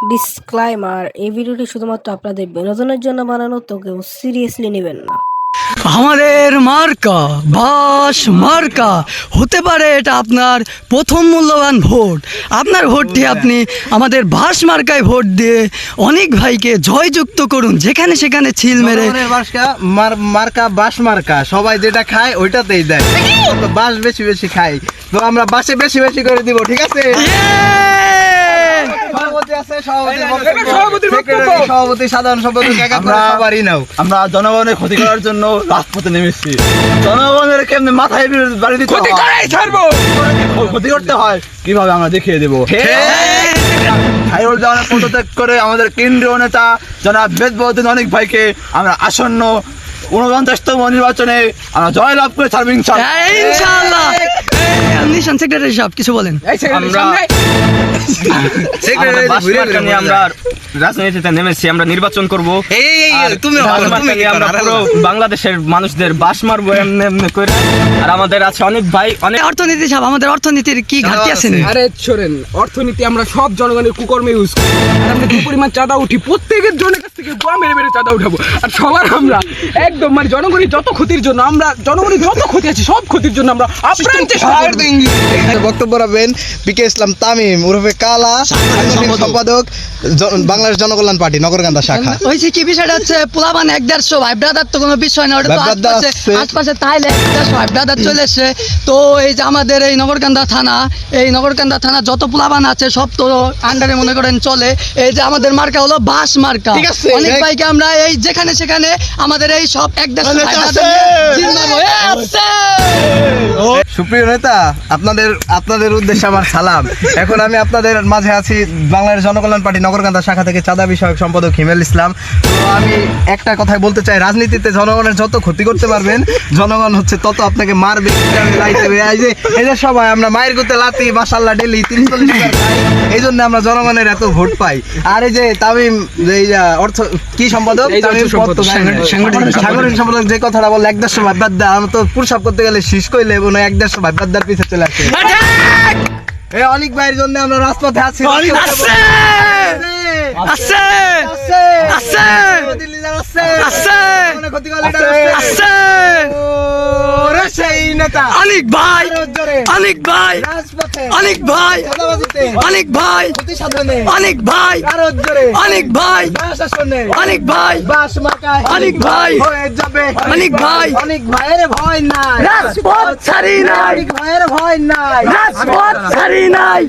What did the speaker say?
Disclaimer, এই ভিডিওটি শুধুমাত্র আপনাদের বিনোদনের জন্য বানানো, তো কেউ সিরিয়াসলি নেবেন না। আমাদের মার্কা বাস মার্কা হতে পারে এটা আপনার প্রথম মূল্যবান ভোট। আপনার ভোটটি আপনি আমাদের বাস মার্কায় ভোট দিয়ে অনেক ভাইকে জয়যুক্ত করুন, যেখানে সেখানে ছিল মেরে। মার্কা বাস মার্কা, সবাই যেটা খায় ওইটাতেই দেয়। বাস বেশি বেশি খাই, তো আমরা বাসে বেশি বেশি করে দিব, ঠিক আছে? সভাপতি, সাধারণ সম্পাদক সবারই নাও। আমরা জনগণের ক্ষতি করার জন্য রাজপথে নেমেছি। জনগণের কেমনে মাথায় বাড়ি দিতে ক্ষতি করতে হয় কিভাবে আমরা দেখিয়ে দেবো। পদত্যাগ করে আমাদের কেন্দ্রীয় নেতা জনাব বেদবউদ্দিন অনেক ভাইকে আমরা আসন্ন 49তম নির্বাচনে আমরা জয়লাভ করে ছাড়বো ইনশাআল্লাহ। সেক্রেটারি সাহেব কিছু বলেন। আমরা রাজনীতিতে নেমেছি, আমরা নির্বাচন করবো। বাংলাদেশের মানুষদের বাস মারবো এমনি এমনি করে। আর আমাদের আছে অনেক ভাই, অনেক অর্থনীতি সাহেব, আমাদের অর্থনীতির কি ঘাটতি আছে? আরে শোনেন, অর্থনীতি আমরা সব জনগণের কুকর্মে ইউজ করি। আর আমরা যে পরিমাণ চাঁদা উঠি, প্রত্যেকের জনের কাছ থেকে গোয়া মেরে মেরে চাঁদা উঠাবো। আর সবার আমরা একদম মানে জনগণের যত ক্ষতির জন্য, আমরা জনগণের যত ক্ষতি আছে সব ক্ষতির জন্য আমরা বক্তব্য রাখবেন পিকে ইসলাম তামিম ওরফে কালা, সম্পাদক বাংলাদেশ জনকল্যাণ পার্টি নগরকান্দা শাখা। হয়েছে কি বিষয়টা হচ্ছে পোলাবান 1-150 ভাই ব্রাদার তো কোনো বিষয় না, ওটা তো আশপাশে তাইলে 150 ভাই ব্রাদার চলে এসছে। তো এই যে আমাদের এই নগরকান্দা থানা যত পোলাবান আছে সব তো আন্ডারে মনে করেন চলে। এই যে আমাদের মার্কা হলো বাস মার্কা। অনেক ভাইকে আমরা এই যেখানে সেখানে আমাদের এই সব 1-150 সুপ্রিয় নেতা, আপনাদের উদ্দেশ্যে আমার সালাম। এখন আমি আপনাদের মাঝে আছি বাংলাদেশ জনকল্যাণ পার্টি নগরকান্দা শাখা থেকে চাঁদা বিষয়ক সম্পাদক হিমেল ইসলাম। তো আমি একটা কথাই বলতে চাই, রাজনীতিতে জনগণের যত ক্ষতি করতে পারবেন, জনগণ হচ্ছে তত আপনাকে মারবে, এই যে সবাই আমরা মায়ের গুতে লাতি মাশাআল্লাহ ডেলি 43 খাই, এই জন্য আমরা জনগণের এত ভোট পাই। আর এই যে তামিম, এই যে অর্থ কি সম্পাদক, সাংগঠনিক সম্পাদক যে কথাটা বলে 1-150 ভাই ব্রাদার, আমরা তো পুরসাপ করতে গেলে শীষ কইলে 1-150 ভাই ব্রাদার পিছে চলে আসে। অনেক ভাইয়ের জন্য আমরা রাজপথে আছি। অনেক ভাইয়ের ভয় নাই, রাজপথ ছাড়ি নাই।